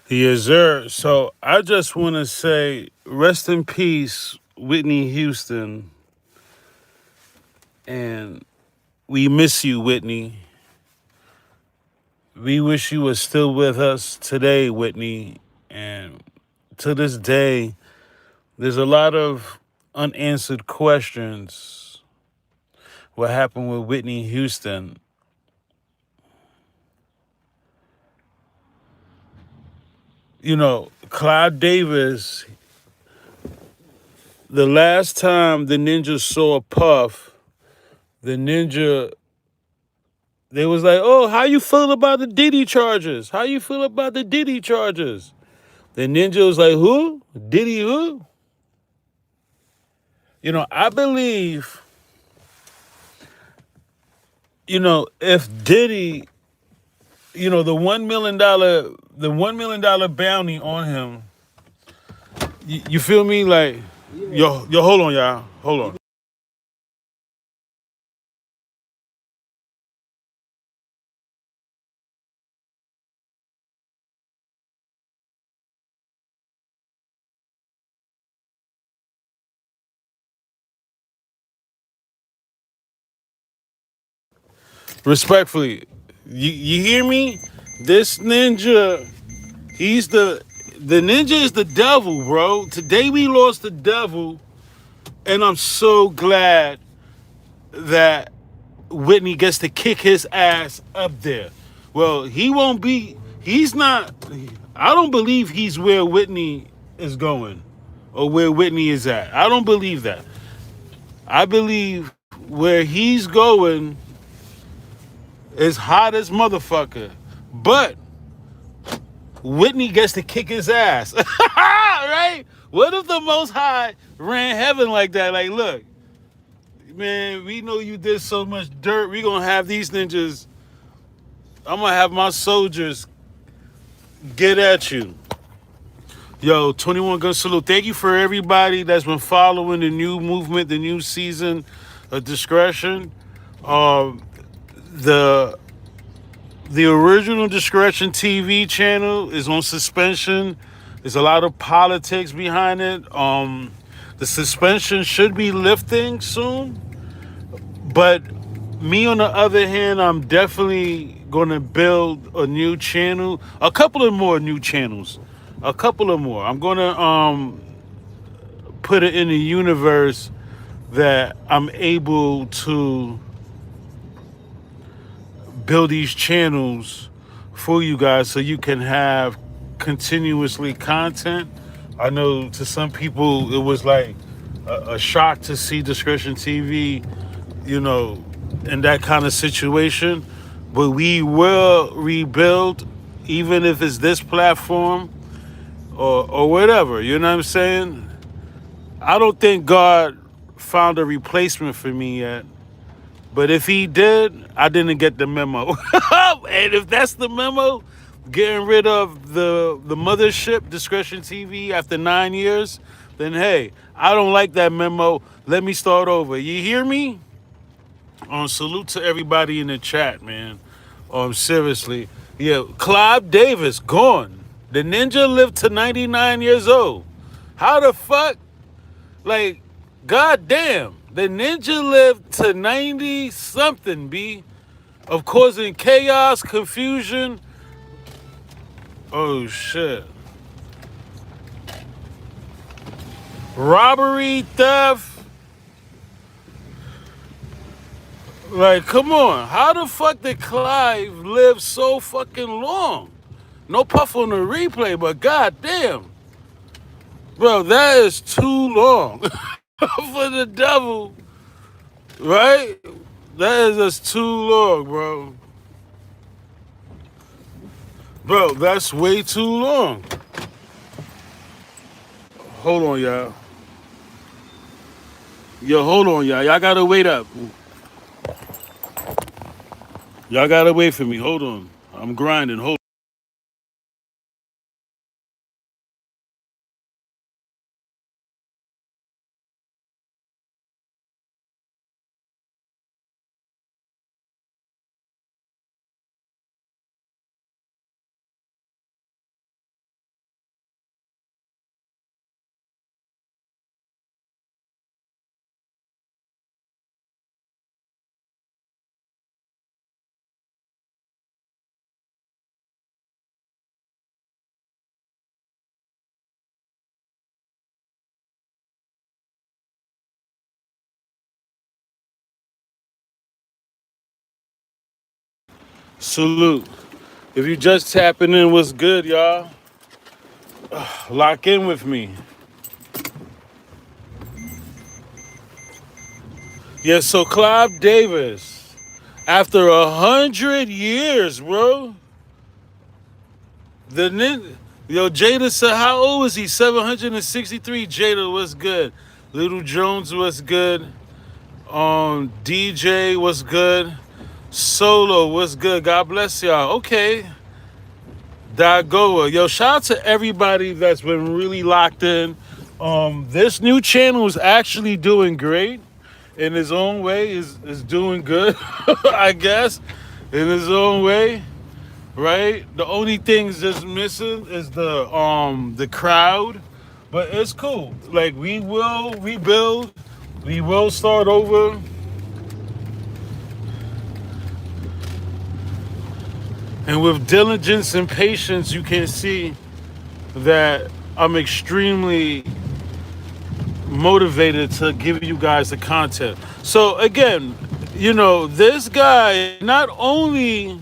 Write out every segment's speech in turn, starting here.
Yes, sir. So I just want to say, rest in peace, Whitney Houston, and we miss you, Whitney. We wish you were still with us today, Whitney. And to this day, there's a lot of unanswered questions. What happened with Whitney Houston? Clive Davis, the last time the ninja saw Puff, the ninja, they was like, oh, how you feel about the Diddy charges? How you feel about the Diddy charges? The ninja was like, who? Diddy who? I believe, if Diddy, the $1 million bounty on him, you feel me? Like, yo, hold on, y'all. Hold on. Respectfully, you hear me? This ninja, he's the ninja is the devil, bro. Today we lost the devil, and I'm so glad that Whitney gets to kick his ass up there. Well, he won't be. He's not. I don't believe he's where Whitney is going, or where Whitney is at. I don't believe that. I believe where he's going is hot as motherfucker. But Whitney gets to kick his ass. Right? What if the Most High ran heaven like that? Like, look, man, we know you did so much dirt. We gonna have these ninjas. I'm gonna have my soldiers get at you. Yo, 21 Gun Salute. Thank you for everybody that's been following the new movement, the new season of Discretion. Um, the the original Discretion TV channel is on suspension. There's a lot of politics behind it. The suspension should be lifting soon. But me, on the other hand, I'm definitely going to build a new channel, a couple of more new channels, a couple of more. I'm going to put it in the universe that I'm able to build these channels for you guys so you can have continuously content. I know to some people it was like a shock to see Discretion TV, you know, in that kind of situation. But we will rebuild, even if it's this platform or whatever. You know what I'm saying? I don't think God found a replacement for me yet. But if he did, I didn't get the memo. And if that's the memo, getting rid of the mothership, Discretion TV, after 9 years, then hey, I don't like that memo. Let me start over. You hear me? Salute to everybody in the chat, man. Seriously. Yeah, Clive Davis, gone. The ninja lived to 99 years old. How the fuck? Like, goddamn. The ninja lived to 90 something, B. Of causing chaos, confusion. Oh, shit. Robbery, theft. Like, come on. How the fuck did Clive live so fucking long? No puff on the replay, but goddamn. Bro, that is too long for the devil, right? That is just too long, bro. Bro, that's way too long. Hold on, y'all. Yo, hold on, y'all. Y'all gotta wait up. Y'all gotta wait for me. Hold on. I'm grinding. Hold Salute. If you just tapping in, what's good, y'all? Lock in with me. Yeah, so Clive Davis, after 100 years, bro, the yo, Jada said, how old is he? 763. Jada, what's good? Little Jones, what's good? DJ, what's good? Solo, what's good? God bless y'all. Okay. Dagoa. Yo, shout out to everybody that's been really locked in. This new channel is actually doing great in his own way, is doing good, I guess, in his own way, right? The only things just missing is the crowd, but it's cool. Like, we will rebuild, we will start over. And with diligence and patience, you can see that I'm extremely motivated to give you guys the content. So again, this guy, not only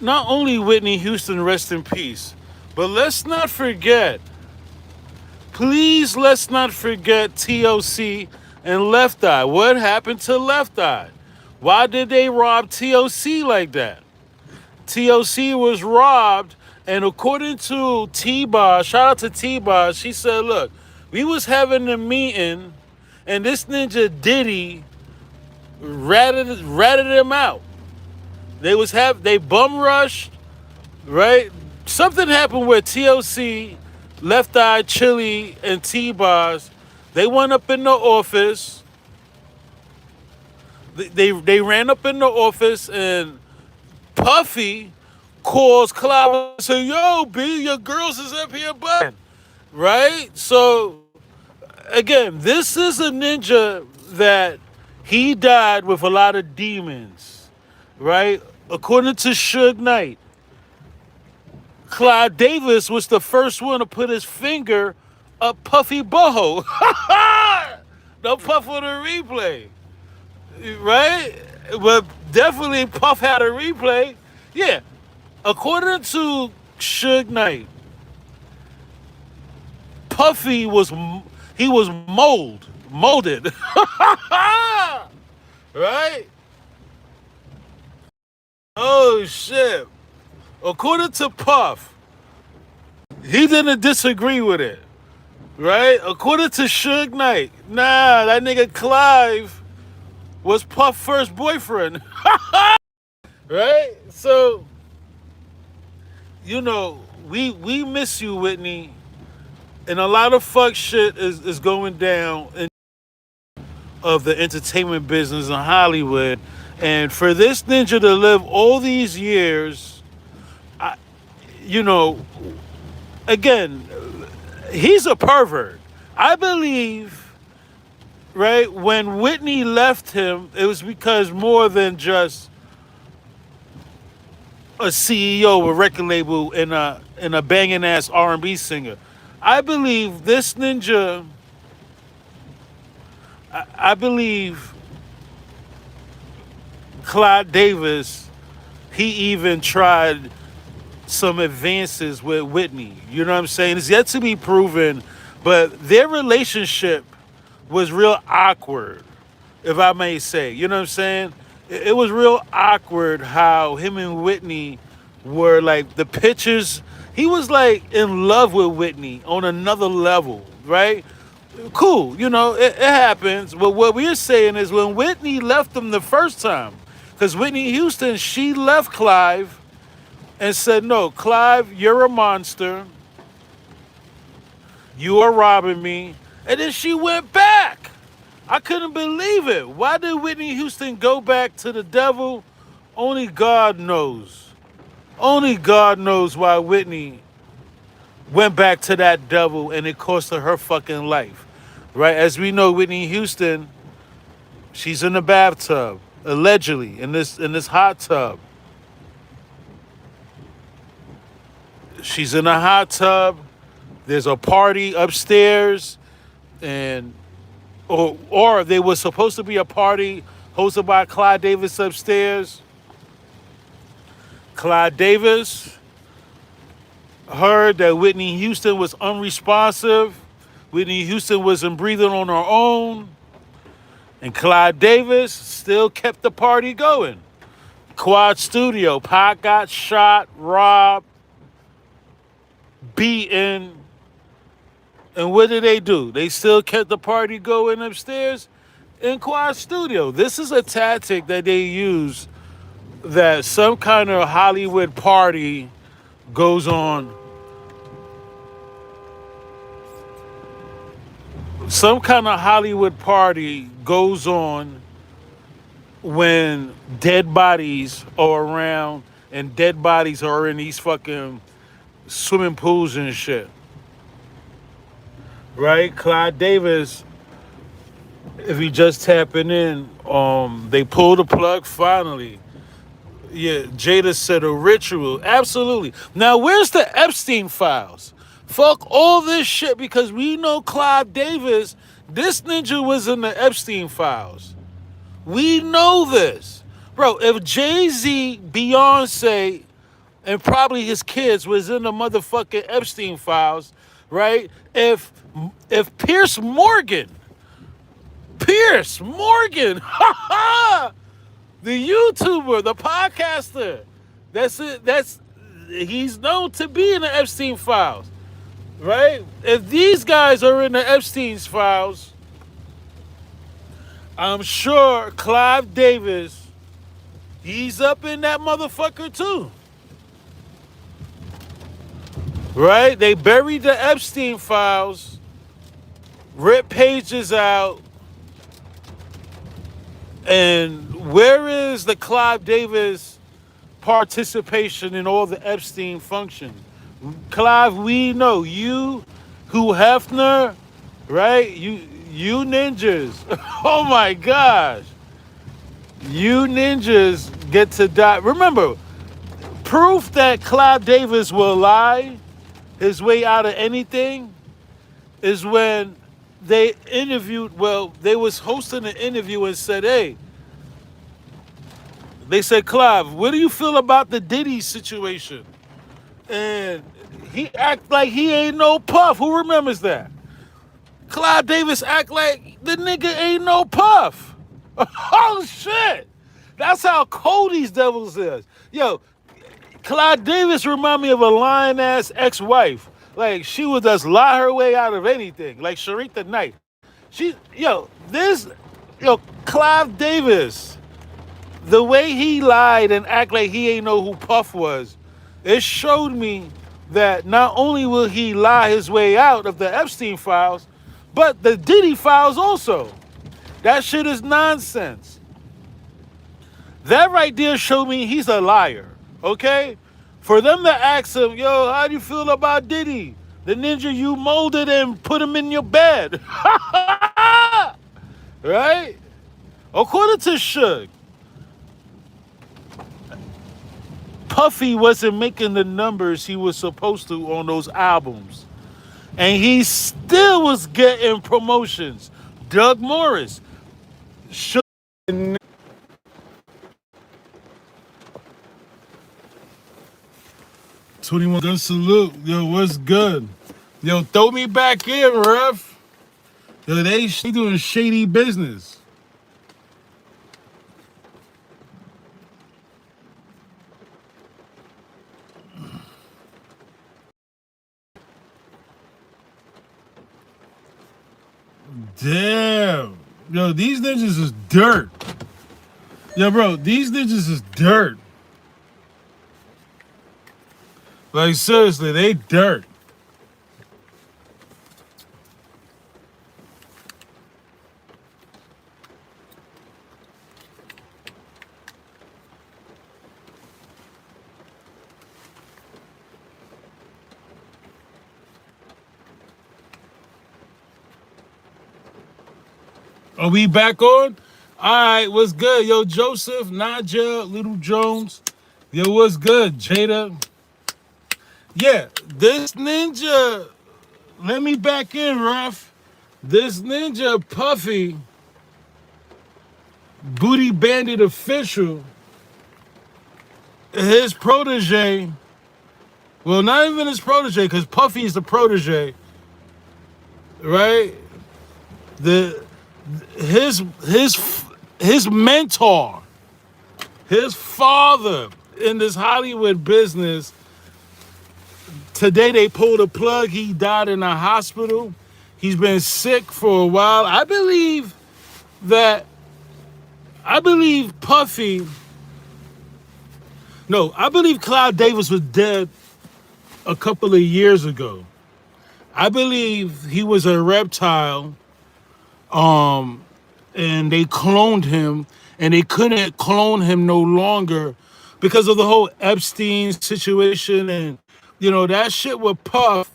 Whitney Houston, rest in peace, but let's not forget, please let's not forget TOC and Left Eye. What happened to Left Eye? Why did they rob TOC like that? TOC was robbed, and according to T-Boz, shout out to T-Boz, she said, look, we was having a meeting, and this ninja Diddy ratted him out. They bum rushed, right? Something happened where TOC, Left Eye, Chili, and T-Boz, they went up in the office. They ran up in the office, and Puffy calls Clive and says, yo, B, your girls is up here button. Right? So, again, this is a ninja that he died with a lot of demons. Right? According to Suge Knight, Clive Davis was the first one to put his finger up Puffy Boho. No Puff on the replay. Right? But definitely Puff had a replay. Yeah. According to Suge Knight, Puffy was molded. Right? Oh shit. According to Puff, he didn't disagree with it. Right? According to Suge Knight, nah, that nigga Clive was Puff's first boyfriend. Right? So, we miss you, Whitney. And a lot of fuck shit is going down in of the entertainment business in Hollywood. And for this ninja to live all these years, again, he's a pervert. I believe, right, when Whitney left him, it was because more than just a CEO of a record label and a banging ass R&B singer. I believe this ninja. I believe Clive Davis. He even tried some advances with Whitney. You know what I'm saying? It's yet to be proven, but their relationship was real awkward, if I may say. You know what I'm saying? It was real awkward how him and Whitney were like the pictures. He was like in love with Whitney on another level, right? Cool, it happens. But what we're saying is when Whitney left him the first time, because Whitney Houston, she left Clive and said, no, Clive, you're a monster. You are robbing me. And then she went back. I couldn't believe it. Why did Whitney Houston go back to the devil? Only God knows. Only God knows why Whitney went back to that devil, and it cost her fucking life. Right? As we know, Whitney Houston, she's in the bathtub, allegedly, in this hot tub. She's in a hot tub. There's a party upstairs, and or there was supposed to be a party hosted by Clive Davis upstairs. Clive Davis heard that Whitney Houston was unresponsive. Whitney Houston wasn't breathing on her own. And Clive Davis still kept the party going. Quad Studio, Pac got shot, robbed, beaten. And what did they do? They still kept the party going upstairs in Quad Studio. This is a tactic that they use, that some kind of Hollywood party goes on. Some kind of Hollywood party goes on when dead bodies are around and dead bodies are in these fucking swimming pools and shit. Right? Clive Davis, if you just tapping in, they pulled the plug finally. Yeah, Jada said a ritual. Absolutely. Now, where's the Epstein files? Fuck all this shit, because we know Clive Davis, this ninja was in the Epstein files. We know this. Bro, if Jay-Z, Beyonce, and probably his kids was in the motherfucking Epstein files, right? If Pierce Morgan, the YouTuber, the podcaster, he's known to be in the Epstein files, right? If these guys are in the Epstein's files, I'm sure Clive Davis, he's up in that motherfucker too. Right? They buried the Epstein files, ripped pages out, and where is the Clive Davis participation in all the Epstein function? Clive, we know you, Hugh Hefner, right? You ninjas. Oh my gosh. You ninjas get to die. Remember, proof that Clive Davis will lie his way out of anything is when they was hosting an interview and said, hey, they said, Clive, what do you feel about the Diddy situation? And he act like he ain't no puff. Who remembers that? Clive Davis act like the nigga ain't no puff. Oh shit. That's how cold these devils is. Yo, Clive Davis remind me of a lying ass ex-wife. Like she would just lie her way out of anything. Like Sharita Knight. Clive Davis, the way he lied and act like he ain't know who Puff was, it showed me that not only will he lie his way out of the Epstein files, but the Diddy files also. That shit is nonsense. That right there showed me he's a liar, okay? For them to ask him, yo, how do you feel about Diddy? The ninja you molded and put him in your bed. Right? According to Suge, Puffy wasn't making the numbers he was supposed to on those albums. And he still was getting promotions. Doug Morris. Suge. 21 gun salute. Yo, what's good? Yo, throw me back in, ref. Yo, they doing shady business. Damn. Yo, these ninjas is dirt. Yo, bro, these ninjas is dirt. Like, seriously, they dirt. Are we back on? All right, what's good? Yo, Joseph, Naja, Little Jones. Yo, what's good, Jada? Yeah, this ninja, let me back in, ref. This ninja, Puffy, Booty Bandit official, his protege, well, not even his protege, because Puffy's the protege, right? The his mentor, his father in this Hollywood business. Today they pulled a plug. He died in a hospital. He's been sick for a while. That I believe Puffy. No, I believe Clive Davis was dead a couple of years ago. I believe he was a reptile, and they cloned him, and they couldn't clone him no longer because of the whole Epstein situation, and that shit with Puff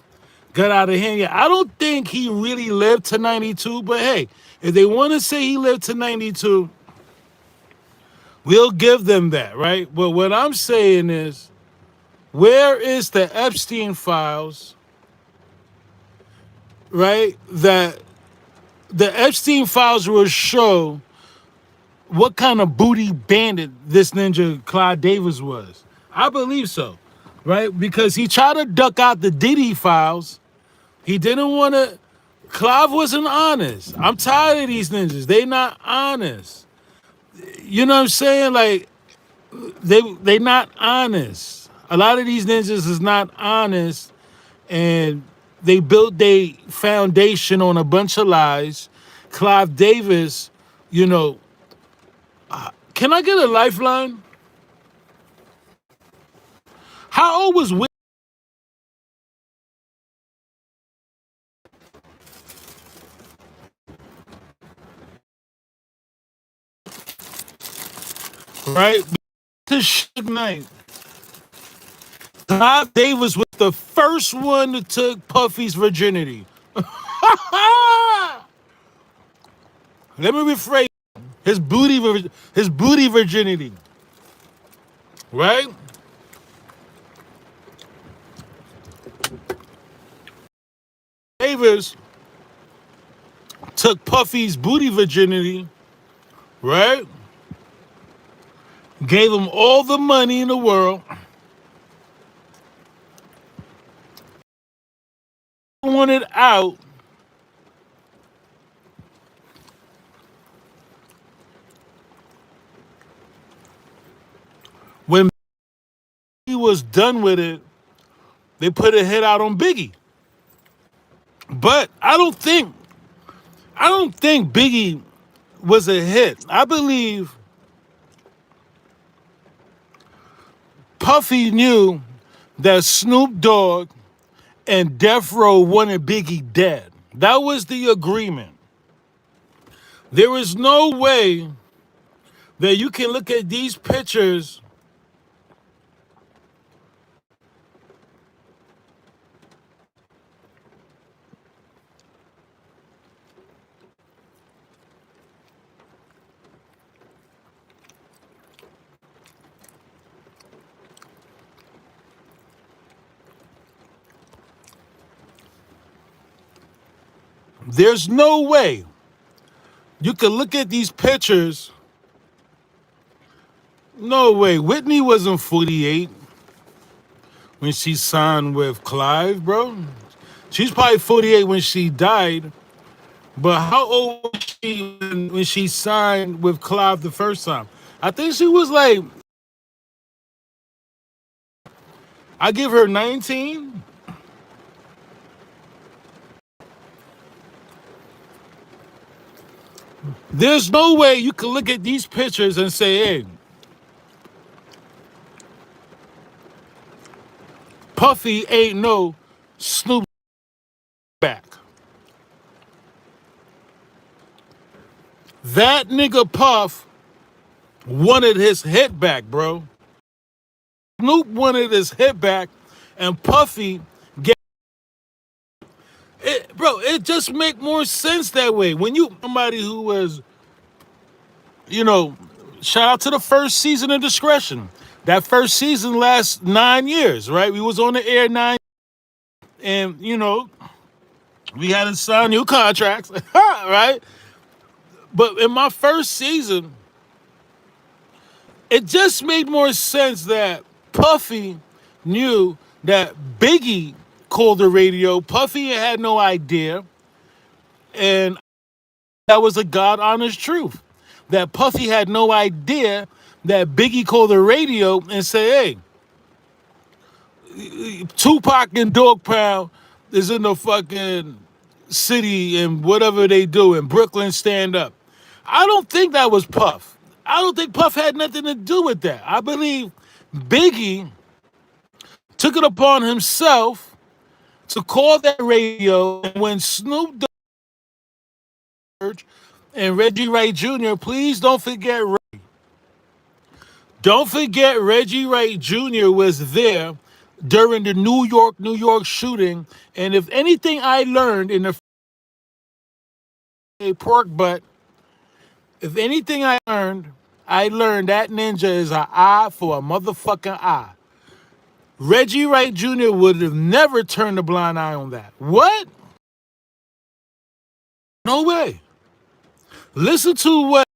got out of hand. Yeah, I don't think he really lived to 92, but hey, if they want to say he lived to 92, we'll give them that, right? But what I'm saying is, where is the Epstein files, right? That the Epstein files will show what kind of booty bandit this ninja Clive Davis was. I believe so, right? Because he tried to duck out the Diddy files. He didn't want to. Clive wasn't honest. I'm tired of these ninjas. They not honest. You know what I'm saying? Like they not honest. A lot of these ninjas is not honest, and they built their foundation on a bunch of lies. Clive Davis, you know, can I get a lifeline? How old was Whitney? Right? This shit night. Clive Davis was the first one that took Puffy's virginity. Let me rephrase his booty virginity. Right? Davis took Puffy's booty virginity, right? Gave him all the money in the world. Wanted out. When he was done with it, they put a hit out on Biggie. But I don't think Biggie was a hit. I believe Puffy knew that Snoop Dogg and Death Row wanted Biggie dead. That was the agreement. There is no way that you can look at these pictures there's no way you can look at these pictures. No way. Whitney wasn't 48 when she signed with Clive, bro. She's probably 48 when she died. But how old was she when she signed with Clive the first time? I think she was like, I give her 19. There's no way you can look at these pictures and say, hey, Puffy ain't no Snoop back. That nigga Puff wanted his hit back, bro. Snoop wanted his hit back, and Puffy get it, bro. It just make more sense that way. When you somebody who was, shout out to the first season of Discretion. That first season lasts 9 years, right? We was on the air 9, and we had to sign new contracts, right? But in my first season, it just made more sense that Puffy knew that Biggie called the radio. Puffy had no idea, and that was a God honest truth. That Puffy had no idea that Biggie called the radio and said, hey, Tupac and Dog Pound is in the fucking city and whatever they do in Brooklyn, stand up. I don't think that was Puff. I don't think Puff had nothing to do with that. I believe Biggie took it upon himself to call that radio, and when Snoop Dogg and Reggie Wright Jr., please don't forget Reggie Wright Jr. was there during the New York shooting. And if anything I learned in the pork butt, if anything I learned that ninja is an eye for a motherfucking eye. Reggie Wright Jr. would have never turned a blind eye on that. What? No way. Listen to what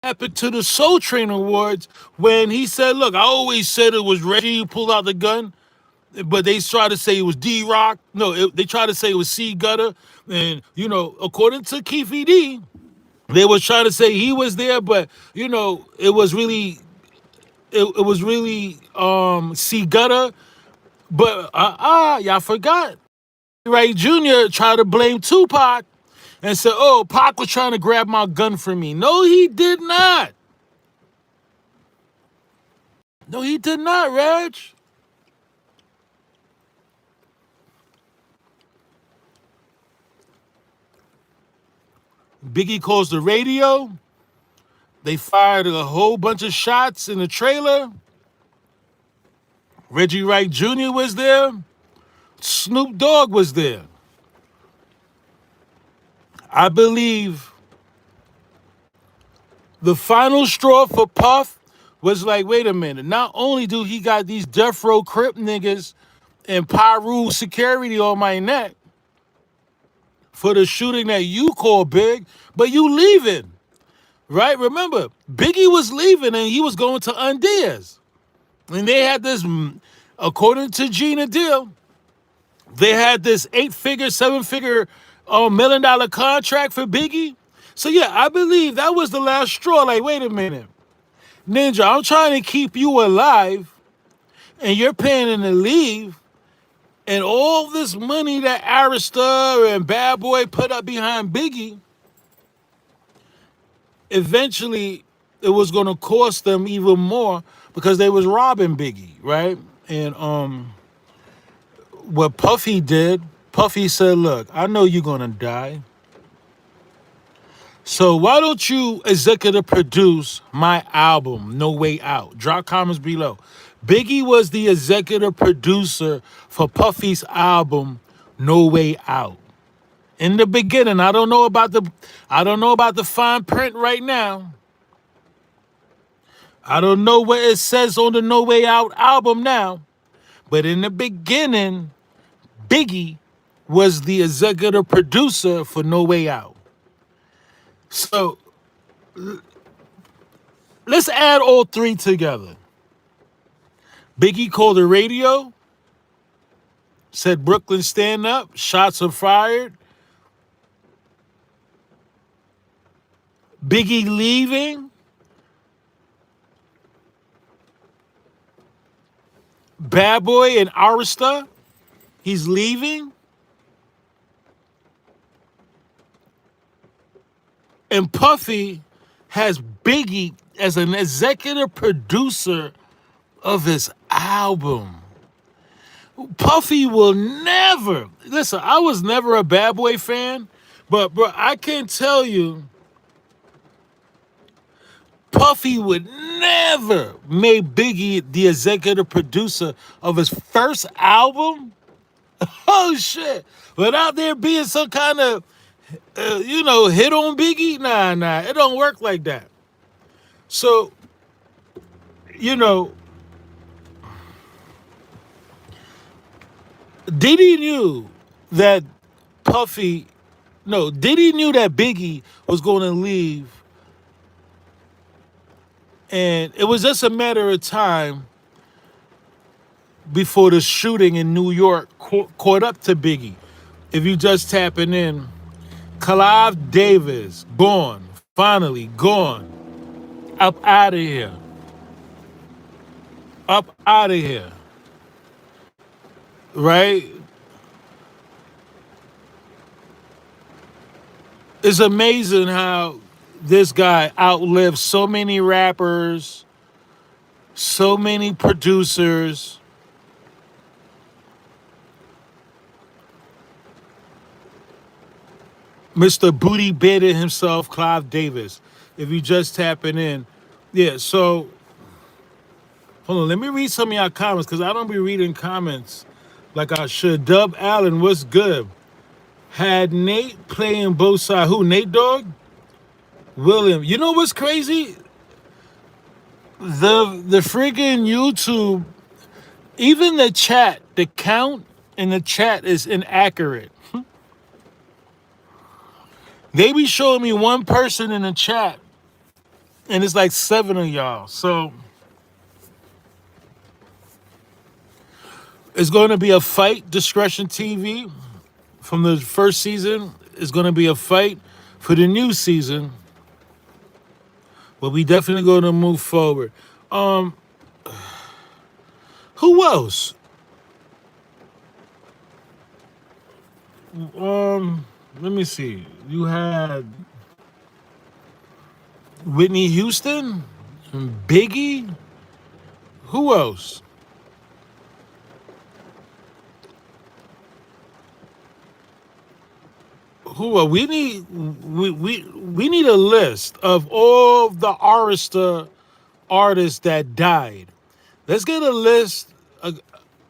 happened to the Soul Train Awards when he said, look, I always said it was Reggie who pulled out the gun, but they tried to say it was D-Rock. No, they tried to say it was C Gutter. And, according to Keefe D, they was trying to say he was there, but, it was really C Gutter. But, y'all forgot. Wright Jr. tried to blame Tupac and said, oh, Pac was trying to grab my gun from me. No, he did not. No, he did not, Reg. Biggie calls the radio. They fired a whole bunch of shots in the trailer. Reggie Wright Jr. was there. Snoop Dogg was there. I believe the final straw for Puff was like, wait a minute. Not only do he got these death row Crip niggas and Pyru security on my neck for the shooting that you call big, but you leaving, right? Remember, Biggie was leaving and he was going to Undies. And they had this, according to Gina Deal, they had this 8-figure, 7-figure $1 million contract for Biggie. So yeah, I believe that was the last straw. Like, wait a minute. Ninja, I'm trying to keep you alive and you're paying him to leave. And all this money that Arista and Bad Boy put up behind Biggie, eventually it was going to cost them even more because they was robbing Biggie, right? And what Puffy did, Puffy said, look, I know you're going to die. So why don't you executive produce my album, No Way Out? Drop comments below. Biggie was the executive producer for Puffy's album, No Way Out. In the beginning, I don't know about the fine print right now. I don't know what it says on the No Way Out album now. But in the beginning, Biggie was the executive producer for No Way Out. So let's add all three together. Biggie called the radio, said Brooklyn stand up, shots are fired. Biggie leaving. Bad Boy and Arista, he's leaving. And Puffy has Biggie as an executive producer of his album. Puffy will never, listen, I was never a Bad Boy fan, but bro, I can tell you, Puffy would never make Biggie the executive producer of his first album. Oh shit. Without there being some kind of, hit on Biggie. Nah, it don't work like that. So, Diddy knew that Diddy knew that Biggie was going to leave And it was just a matter of time before the shooting in New York caught up to Biggie. If you just tapping in, Clive Davis, gone, finally gone, up out of here, up out of here, right? It's amazing how this guy outlived so many rappers, so many producers. Mr. Booty Bandit himself, Clive Davis. If you just tapping in, yeah. So hold on, let me read some of y'all comments because I don't be reading comments like I should. Dub Allen, what's good? Had Nate playing both sides. Who? Nate Dogg? William. You know what's crazy? The friggin' YouTube, even the chat, the count in the chat is inaccurate. They be showing me one person in the chat, and it's like 7 of y'all. So it's going to be a fight. Discretion TV from the first season is going to be a fight for the new season. But we definitely going to move forward. Who else? Let me see. You had Whitney Houston, Biggie. Who else? Who are we need a list of all the artists that died. Let's get a list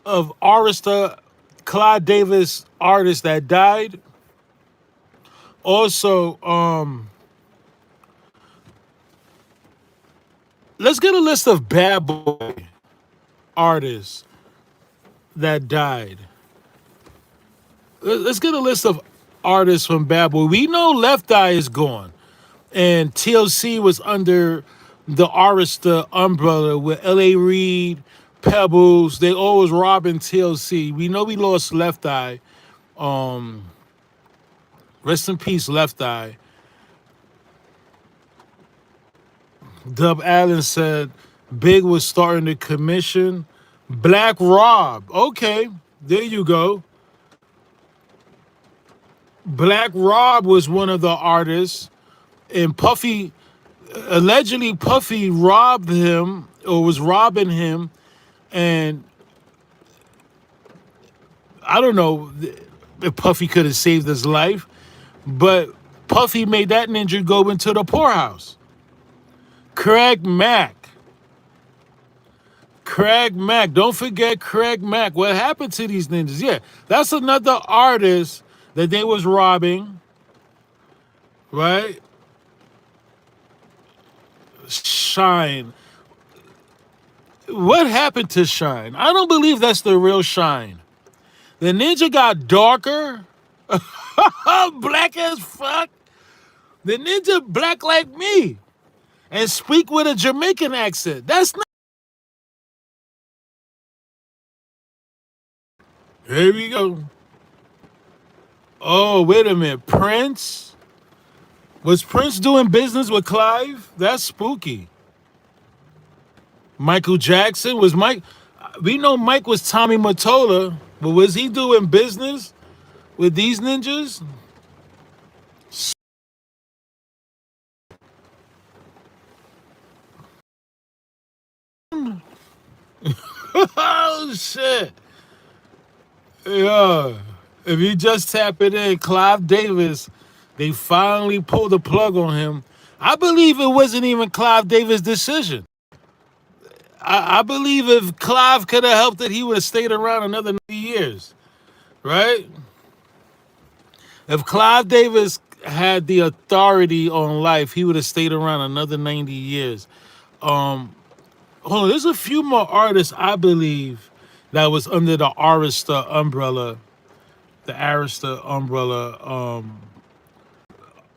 of Clive Davis artists that died. Also, let's get a list of Bad Boy artists that died. Let's get a list of artists from Bad Boy. We know Left Eye is gone, and TLC was under the Arista umbrella with L.A. Reid, Pebbles. They always robbing TLC. We know we lost Left Eye. Rest in peace, Left Eye. Dub Allen said Big was starting to commission. Black Rob. Okay, there you go. Black Rob was one of the artists, and allegedly Puffy robbed him or was robbing him, and I don't know if Puffy could have saved his life, but Puffy made that ninja go into the poorhouse. Craig Mack. Don't forget Craig Mack. What happened to these ninjas? Yeah, that's another artist that they was robbing, right? Shine. What happened to Shine? I don't believe that's the real Shine. The ninja got darker, black as fuck. The ninja black like me and speak with a Jamaican accent. That's not. Here we go. Oh, wait a minute. Prince? Was Prince doing business with Clive? That's spooky. Michael Jackson? Was Mike... We know Mike was Tommy Mottola, but was he doing business with these ninjas? Oh, shit. Yeah. If you just tap it in, Clive Davis, they finally pulled the plug on him. I believe it wasn't even Clive Davis' decision. I believe if Clive could have helped it, he would have stayed around another 90 years, right? If Clive Davis had the authority on life, he would have stayed around another 90 years. Hold on, there's a few more artists, I believe, that was under the Arista umbrella. The Arista umbrella.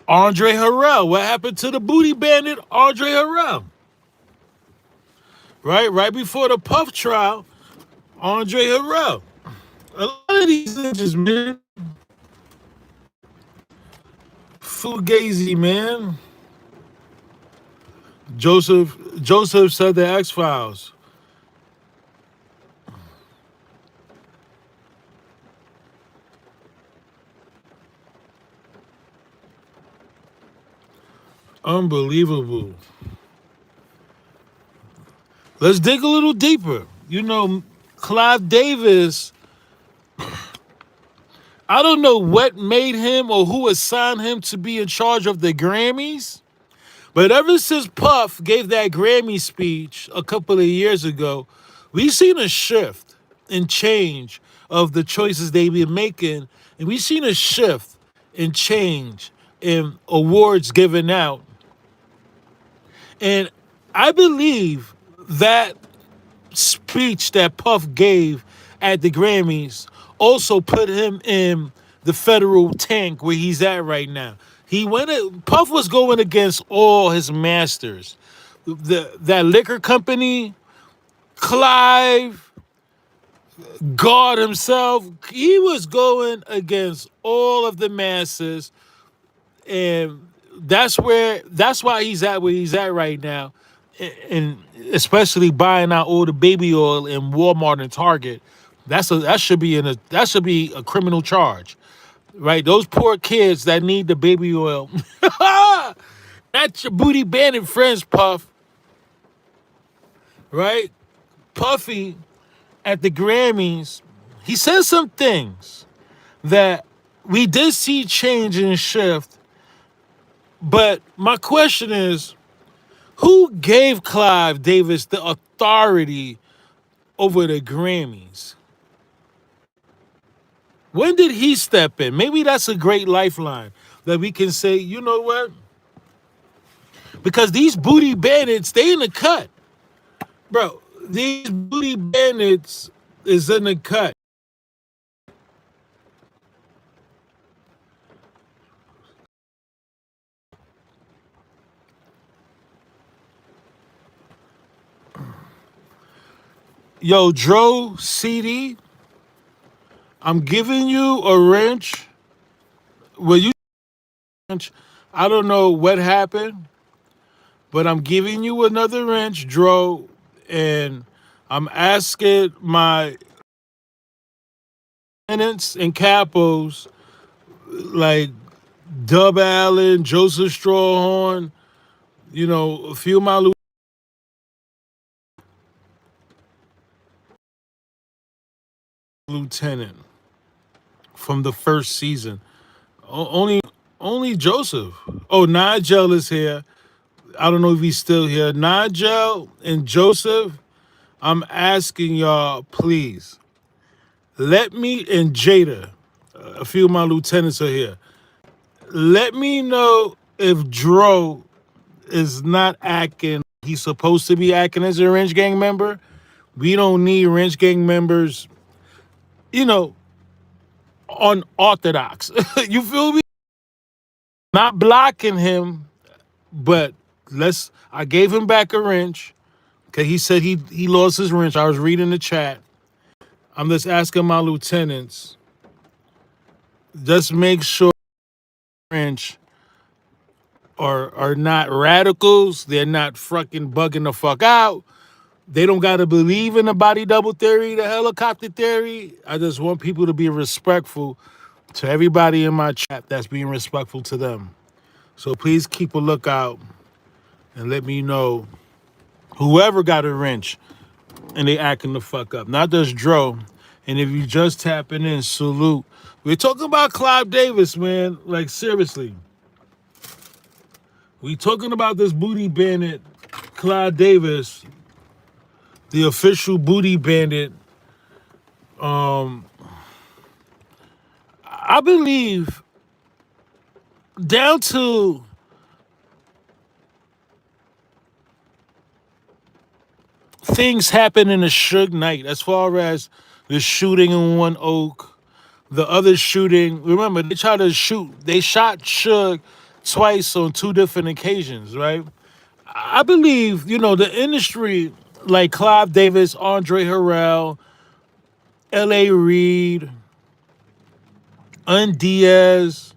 Andre Harrell. What happened to the booty bandit, Andre Harrell? right? Right before the Puff trial, Andre Harrell. A lot of these ninjas, man, fugazi, man. Joseph said the X Files. Unbelievable. Let's dig a little deeper. Clive Davis, I don't know what made him or who assigned him to be in charge of the Grammys, but ever since Puff gave that Grammy speech a couple of years ago, we've seen a shift and change of the choices they've been making, and we've seen a shift and change in awards given out. And I believe that speech that Puff gave at the Grammys also put him in the federal tank where he's at right now. Puff was going against all his masters. That liquor company, Clive, God himself, he was going against all of the masses, and that's why he's at where he's at right now, and especially buying out all the baby oil in Walmart and Target. That should be a criminal charge, right? Those poor kids that need the baby oil. That's your booty bandit friends, Puff, right? Puffy at the Grammys, he said some things that we did see change and shift. But my question is, who gave Clive Davis the authority over the Grammys? When did he step in? Maybe that's a great lifeline that we can say, you know what? Because these booty bandits, they in the cut. Bro, these booty bandits is in the cut. Yo, Dro CD, I'm giving you a wrench. Well, you wrench. I don't know what happened, but I'm giving you another wrench, Dro, and I'm asking my tenants and capos like Dub Allen, Joseph Strawhorn, a few of my lieutenant from the first season. Only Joseph. Oh, Nigel is here. I don't know if he's still here. Nigel and Joseph, I'm asking y'all, please, let me, and Jada, a few of my lieutenants are here. Let me know if Dro is not acting he's supposed to be acting as a Wrench Gang member. We don't need Wrench Gang members, you know, unorthodox. You feel me? Not blocking him, but I gave him back a wrench. Okay, he said he lost his wrench. I was reading the chat. I'm just asking my lieutenants. Just make sure wrench are not radicals. They're not fucking bugging the fuck out. They don't gotta believe in the body double theory, the helicopter theory. I just want people to be respectful to everybody in my chat that's being respectful to them. So please keep a lookout and let me know whoever got a wrench and they acting the fuck up. Not just Dro. And if you just tapping in, salute. We're talking about Clive Davis, man. Like, seriously. We talking about this booty bandit, Clive Davis, the official booty bandit. I believe down to things happen in a Suge Knight as far as the shooting in One Oak, the other shooting. Remember, they shot Suge twice on two different occasions, right? I believe, the industry like Clive Davis, Andre Harrell, L.A. Reid, Un Diaz,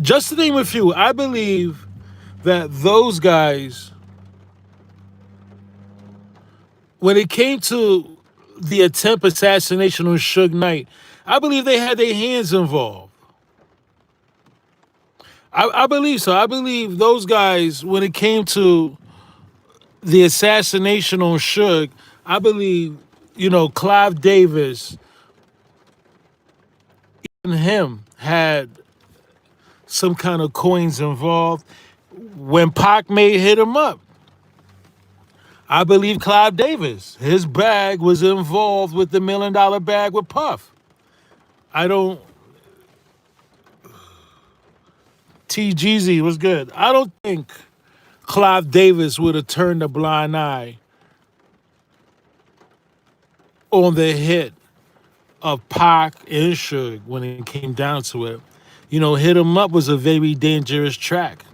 just to name a few. I believe that those guys, when it came to the attempt assassination on Suge Knight, I believe they had their hands involved. I believe so. I believe those guys, when it came to the assassination on Suge, I believe, Clive Davis and him had some kind of coins involved. When Pac may hit him up, I believe Clive Davis, his bag was involved with the $1 million bag with Puff. I don't. TGZ was good. I don't think Clive Davis would have turned a blind eye on the hit of Pac and Suge when it came down to it. Hit 'em Up was a very dangerous track.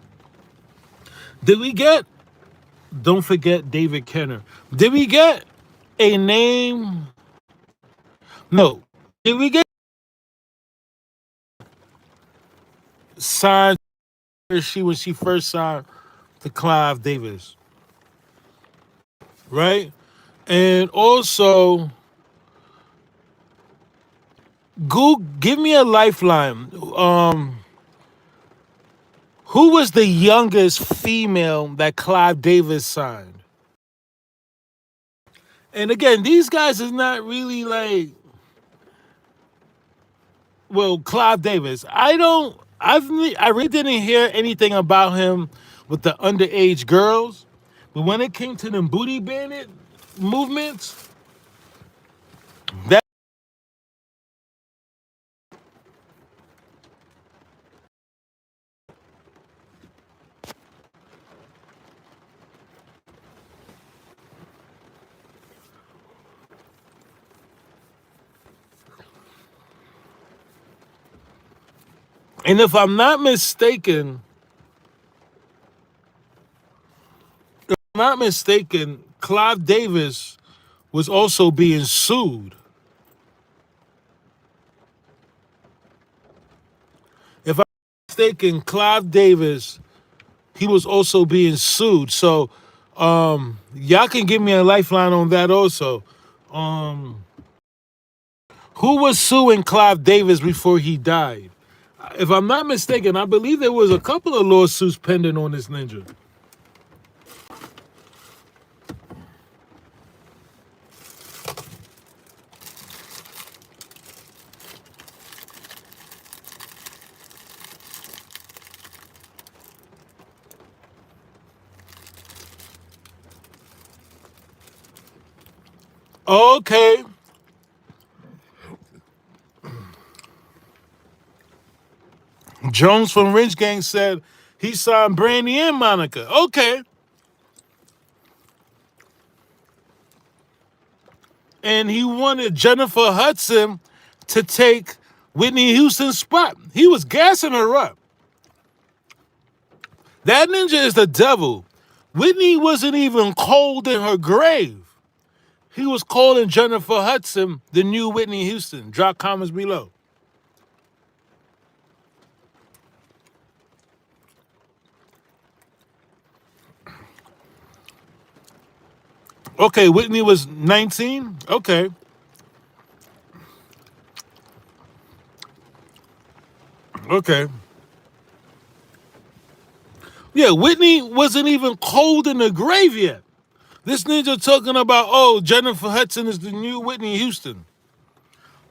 Did we get, don't forget David Kenner. Did we get a name? No. Did we get signed when she first signed to Clive Davis? Right? And also, give me a lifeline. Who was the youngest female that Clive Davis signed? And again, these guys is not really like, well, Clive Davis. I really didn't hear anything about him with the underage girls. But when it came to them booty bandit movements, that. And if I'm not mistaken, Clive Davis was also being sued. If I'm not mistaken, Clive Davis, he was also being sued. So, y'all can give me a lifeline on that also. Who was suing Clive Davis before he died? If I'm not mistaken, I believe there was a couple of lawsuits pending on this ninja. Okay. Jones from Rich Gang said he signed Brandy and Monica. Okay. And he wanted Jennifer Hudson to take Whitney Houston's spot. He was gassing her up. That ninja is the devil. Whitney wasn't even cold in her grave. He was calling Jennifer Hudson the new Whitney Houston. Drop comments below. Okay, Whitney was 19? Okay. Okay. Yeah, Whitney wasn't even cold in the grave yet. This ninja talking about, oh, Jennifer Hudson is the new Whitney Houston.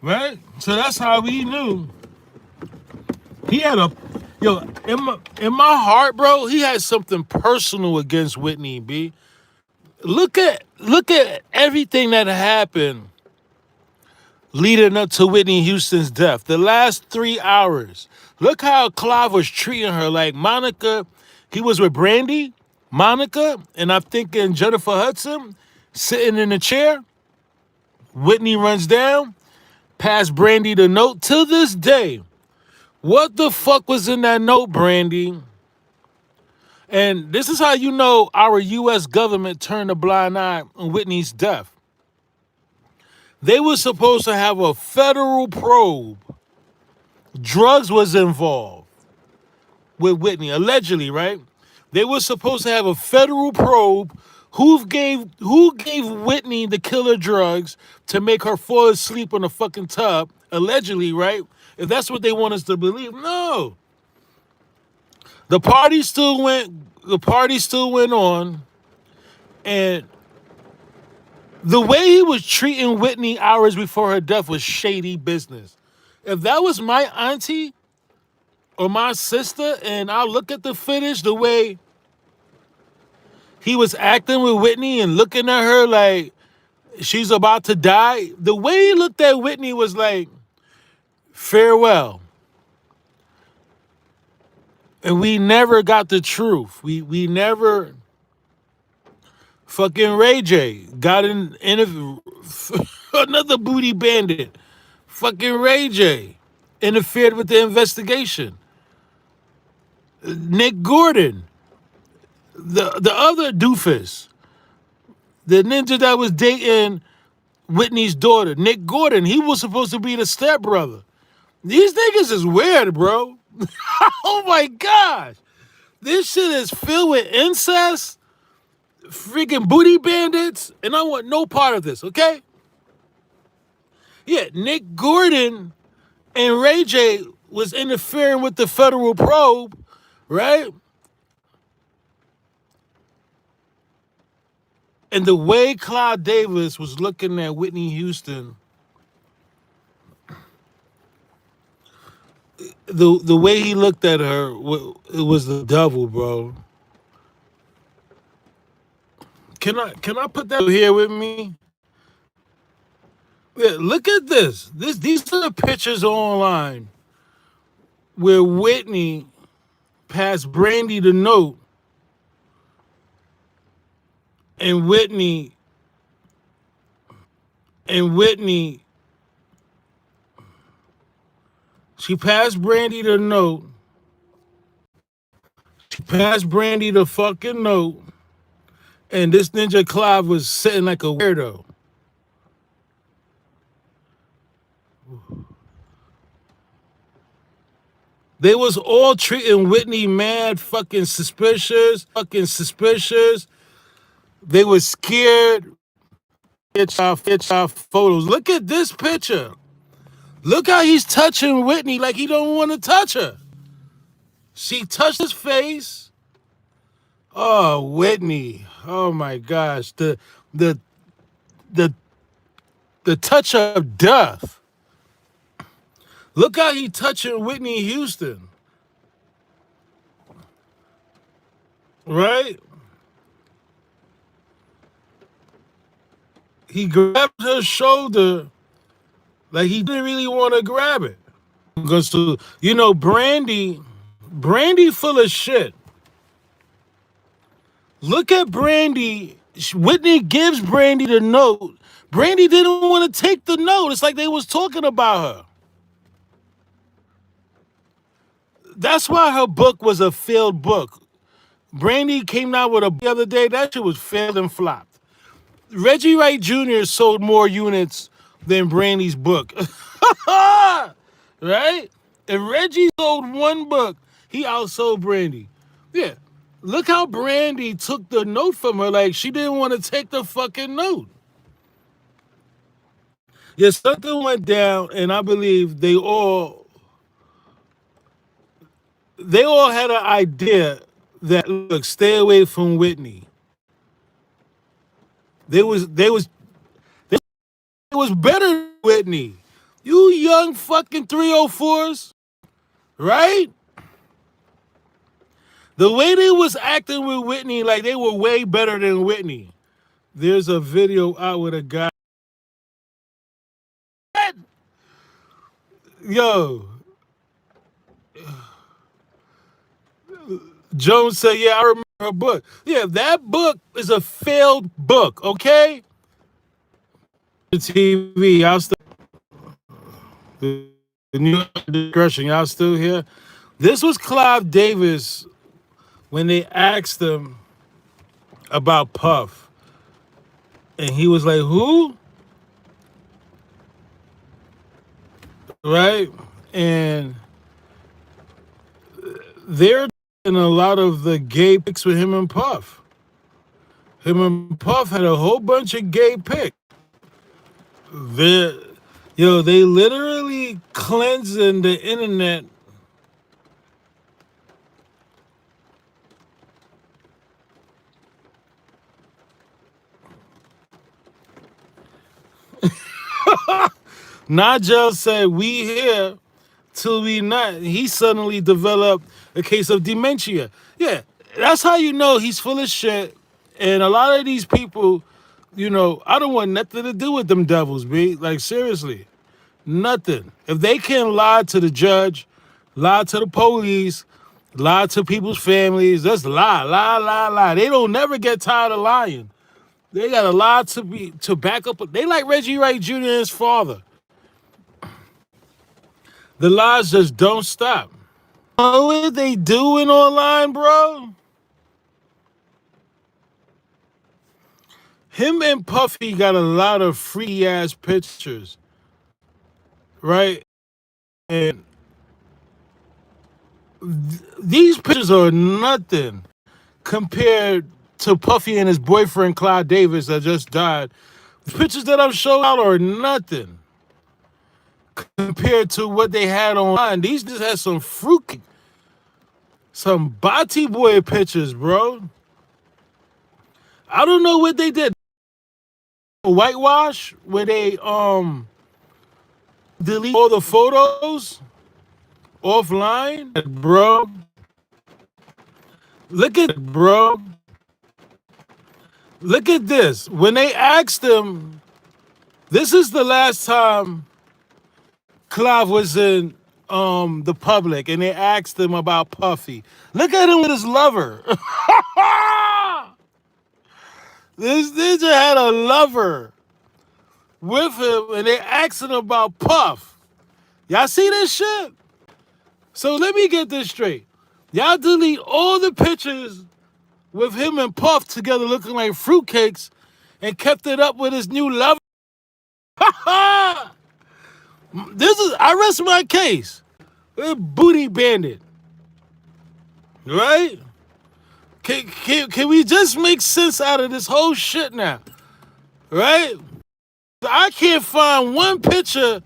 Right? So that's how we knew. He had in my heart, bro, he had something personal against Whitney, B. Look at everything that happened leading up to Whitney Houston's death. The last 3 hours. Look how Clive was treating her. Like Monica, he was with Brandy, Monica, and I'm thinking Jennifer Hudson sitting in a chair. Whitney runs down, pass Brandy the note. To this day, what the fuck was in that note, Brandy? And this is how you know our U.S. government turned a blind eye on Whitney's death. They were supposed to have a federal probe. Drugs was involved with Whitney, allegedly, right? They were supposed to have a federal probe. Who gave Whitney the killer drugs to make her fall asleep in a fucking tub, allegedly, right? If that's what they want us to believe, no. The party still went on, and the way he was treating Whitney hours before her death was shady business. If that was my auntie or my sister, and I look at the footage, the way he was acting with Whitney and looking at her like she's about to die, the way he looked at Whitney was like, farewell. And we never got the truth. We never fucking Ray J got in another booty bandit. Fucking Ray J interfered with the investigation. Nick Gordon, the other doofus, the ninja that was dating Whitney's daughter, Nick Gordon, he was supposed to be the stepbrother. These niggas is weird, bro. Oh my gosh. This shit is filled with incest, freaking booty bandits, and I want no part of this, okay? Yeah, Nick Gordon and Ray J was interfering with the federal probe, right? And the way Clive Davis was looking at Whitney Houston, the way he looked at her, it was the devil, bro. Can I put that here with me? Yeah, look at this. These are the pictures online where Whitney passed Brandy the note, and Whitney, she passed Brandy the note. She passed Brandy the fucking note, and this ninja Clive was sitting like a weirdo. They was all treating Whitney mad fucking suspicious. They were scared. It's our photos. Look at this picture. Look how he's touching Whitney like he don't want to touch her. She touched his face. Oh, Whitney. Oh my gosh. The touch of death. Look how he touching Whitney Houston. Right? He grabbed her shoulder like he didn't really want to grab it. Because, Brandy full of shit. Look at Brandy. Whitney gives Brandy the note. Brandy didn't want to take the note. It's like they was talking about her. That's why her book was a failed book. Brandy came out with a book the other day. That shit was failed and flopped. Reggie Wright Jr. sold more units than Brandy's book. Right? If Reggie sold one book, he outsold Brandy. Yeah. Look how Brandy took the note from her like she didn't want to take the fucking note. Yeah, something went down, and I believe they all had an idea that, look, stay away from Whitney. They was better than Whitney. You young fucking 304s, right? The way they was acting with Whitney, like they were way better than Whitney. There's a video out with a guy. Yo. Jones said, yeah, I remember her book. Yeah, that book is a failed book, okay? The TV, y'all still, the New York Discretion, y'all still here? This was Clive Davis when they asked him about Puff, and he was like, "Who?" Right? And they're in a lot of the gay pics with him and Puff. Him and Puff had a whole bunch of gay pics. They, they literally cleansing the internet. Nigel said, "We here till we not." He suddenly developed a case of dementia. Yeah, that's how you know he's full of shit. And a lot of these people, I don't want nothing to do with them devils, B. Like, seriously, nothing. If they can lie to the judge, lie to the police, lie to people's families, just lie, lie, lie, lie. They don't never get tired of lying. They got a lie to back up. They like Reggie Wright Jr. and his father. The lies just don't stop. Know what they doing online, bro? Him and Puffy got a lot of free ass pictures, right? And these pictures are nothing compared to Puffy and his boyfriend Clive Davis that just died. The pictures that I'm showing out are nothing compared to what they had online. These just had some fruit, some body boy pictures, bro. I don't know what they did. Whitewash where they delete all the photos offline, bro. Look at it, bro. Look at this. When they asked him, this is the last time Clive was in the public, and they asked him about Puffy. Look at him with his lover. This ninja had a lover with him, and they asked him about Puff. Y'all see this shit? So let me get this straight. Y'all delete all the pictures with him and Puff together looking like fruitcakes and kept it up with his new lover. I rest my case. A booty bandit. Right? Can we just make sense out of this whole shit now? Right? I can't find one picture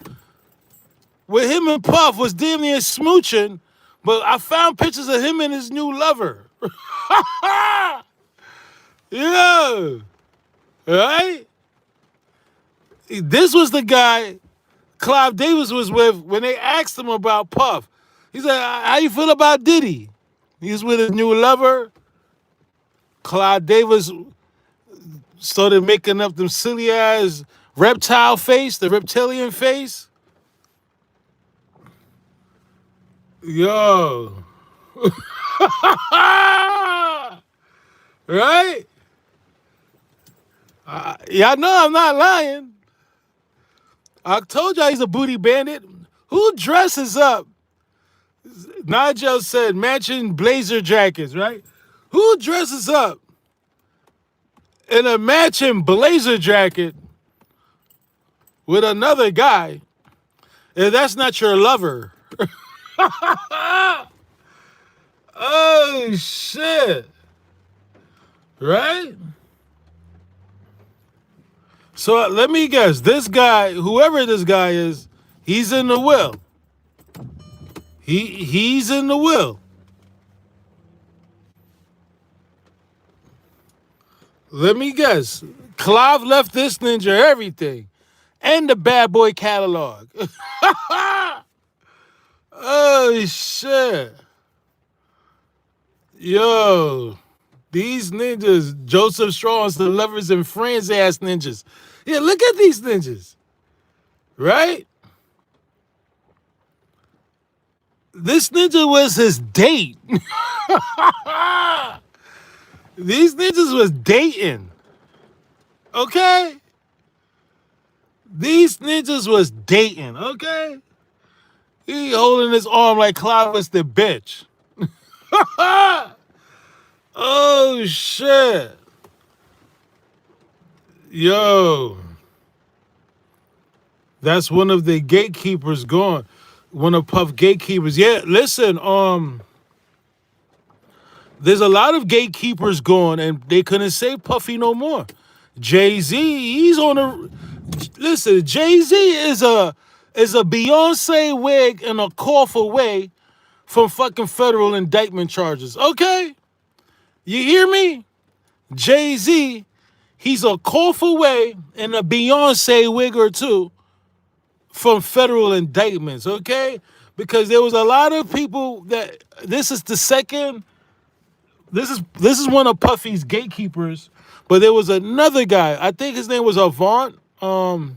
where him and Puff was damn near smooching, but I found pictures of him and his new lover. Yeah. Right? This was the guy Clive Davis was with when they asked him about Puff. He said, "How you feel about Diddy?" He's with his new lover. Clive Davis started making up them silly ass reptile face, the reptilian face. Yo. Right? Y'all know I'm not lying. I told y'all he's a booty bandit. Who dresses up? Nigel said matching blazer jackets, right? Who dresses up in a matching blazer jacket with another guy if that's not your lover? Oh, shit. Right? So let me guess. This guy, whoever this guy is, he's in the will. He's in the will. Let me guess. Clive left this ninja everything. And the bad boy catalog. Oh, shit. Yo. These ninjas, Joseph Strong's the lovers and friends ass ninjas. Yeah, look at these ninjas. Right? This ninja was his date. These ninjas was dating. Okay? These ninjas was dating, okay? He holding his arm like Clive was the bitch. Oh shit. Yo. That's one of the gatekeepers gone. One of Puff gatekeepers. Yeah, listen, there's a lot of gatekeepers gone and they couldn't say Puffy no more. Jay-Z, he's on a listen, Jay-Z is a Beyonce wig and a cough away from fucking federal indictment charges. Okay? You hear me? Jay-Z, he's a cough away and a Beyonce wig or two from federal indictments, okay? Because there was a lot of people that this is the second, this is one of Puffy's gatekeepers, but there was another guy. I think his name was Avant. I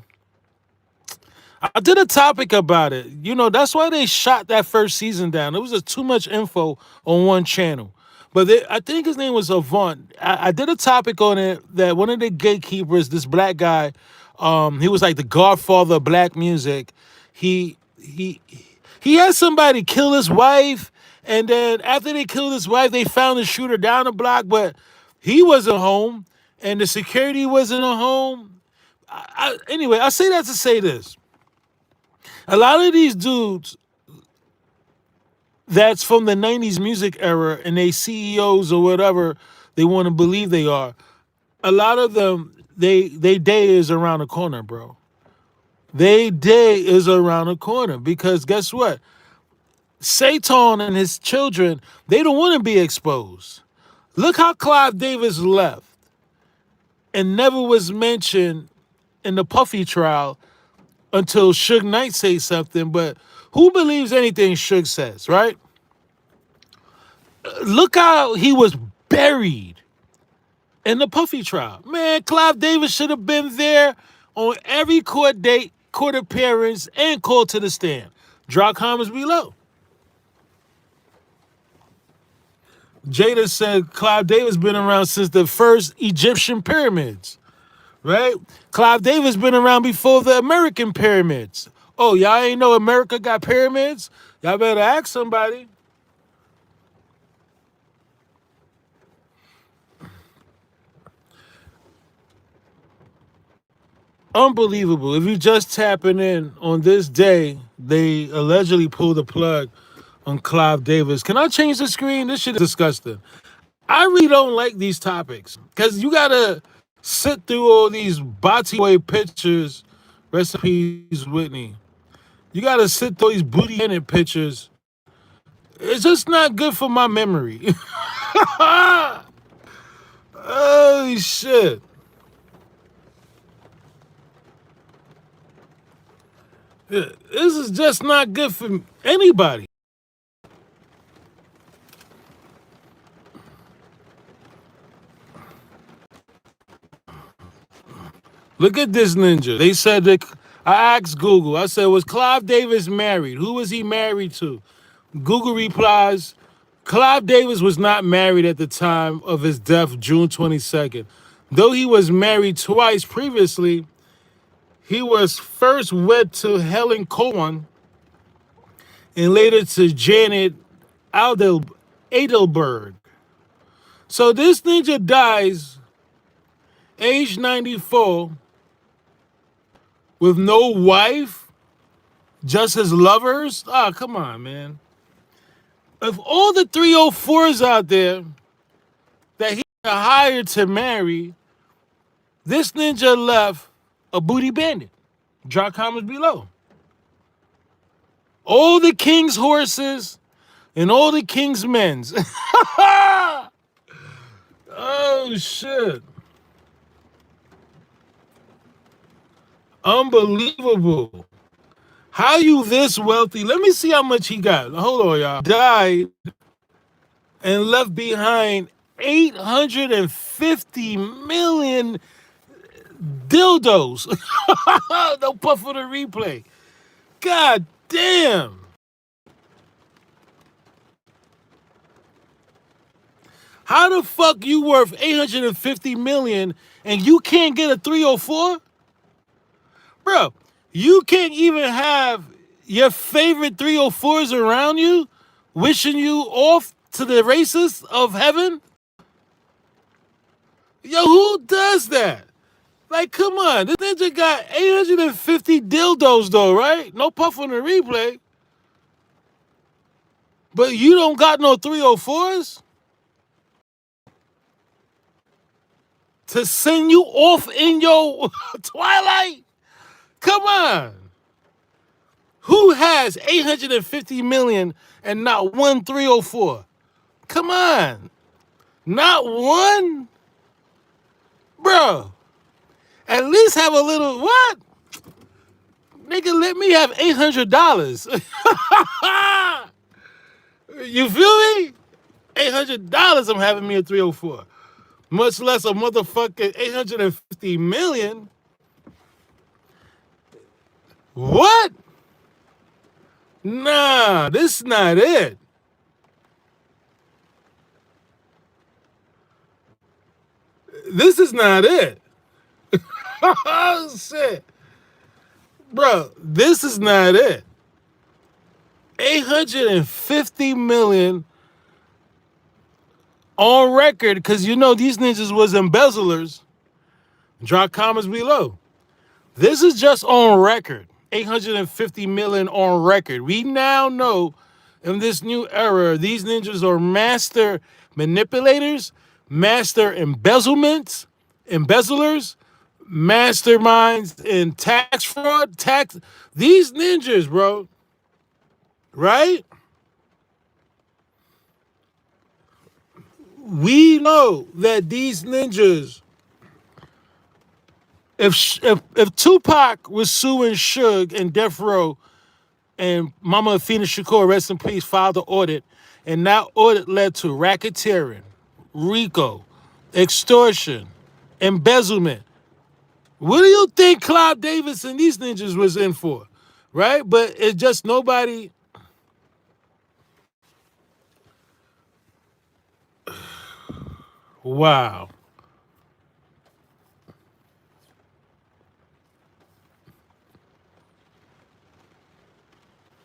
did a topic about it. You know, that's why they shot that first season down. It was just too much info on one channel. But I think his name was Avant. I did a topic on it that one of the gatekeepers, this black guy, he was like the godfather of black music. He he had somebody kill his wife, and then after they killed his wife, they found the shooter down the block, but he wasn't home, and the security wasn't at home. Anyway, I say that to say this. A lot of these dudes that's from the 90s music era and they CEOs or whatever they want to believe they are, a lot of them, they day is around the corner, bro. They day is around the corner because guess what? Satan and his children, they don't want to be exposed. Look how Clive Davis left and never was mentioned in the Puffy trial until Suge Knight says something, but who believes anything Suge says, right? Look how he was buried in the Puffy trial. Man, Clive Davis should have been there on every court date, court appearance, and called to the stand. Drop comments below. Jada said Clive Davis been around since the first Egyptian pyramids, right? Clive Davis been around before the American pyramids. Oh, y'all ain't know America got pyramids? Y'all better ask somebody. Unbelievable. If you just tapping in on this day, they allegedly pulled the plug on Clive Davis. Can I change the screen? This shit is disgusting. I really don't like these topics because you gotta sit through all these body boy pictures. Recipes, Whitney. You gotta sit through these booty in it pictures. It's just not good for my memory. Holy shit. This is just not good for anybody. Look at this ninja. They said that I asked Google. I said, was Clive Davis married? Who was he married to? Google replies, Clive Davis was not married at the time of his death, June 22nd. Though he was married twice previously, he was first wed to Helen Cohen and later to Janet Adelberg. So this ninja dies age 94 with no wife, just his lovers. Ah, come on, man. Of all the 304s out there that he hired to marry, this ninja left a booty bandit. Drop comments below. All the king's horses and all the king's men's. Oh, shit. Unbelievable. How you this wealthy? Let me see how much he got. Hold on, y'all. Died and left behind 850 million dildos. No puff for the replay. God damn. How the fuck you worth 850 million and you can't get a 304? Bro, you can't even have your favorite 304s around you wishing you off to the races of heaven? Yo, who does that? Like, come on. This ninja got 850 dildos, though, right? No puff on the replay. But you don't got no 304s to send you off in your twilight? Come on. Who has 850 million and not one 304? Come on. Not one? Bro. At least have a little, what? Nigga, let me have $800. You feel me? $800 I'm having me a 304. Much less a motherfucking 850 million. What? Nah, this not it. This is not it. Oh, shit. Bro, this is not it. 850 million on record, because you know these ninjas was embezzlers. Drop comments below. This is just on record. 850 million on record. We now know in this new era, these ninjas are master manipulators, master embezzlements, embezzlers, masterminds in tax fraud, tax. These ninjas, bro, right? We know that these ninjas, if Tupac was suing Suge and Death Row and Mama Athena Shakur, rest in peace, filed the audit, and that audit led to racketeering, RICO, extortion, embezzlement. What do you think Clive Davis and these ninjas was in for? Right? But it's just nobody. Wow.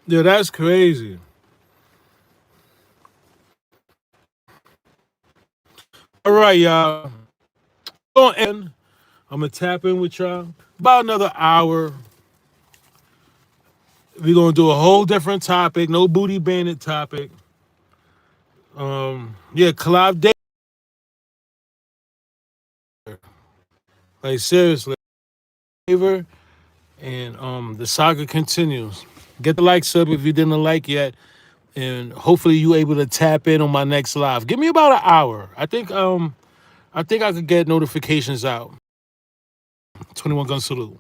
Yeah, that's crazy. All right, y'all. I'm gonna tap in with y'all about another hour. We're gonna do a whole different topic, no booty bandit topic. Yeah, Clive Davis. Like seriously, favor, and the saga continues. Get the like sub if you didn't like yet, and hopefully you able to tap in on my next live. Give me about an hour. I think I could get notifications out. 21 gun salute.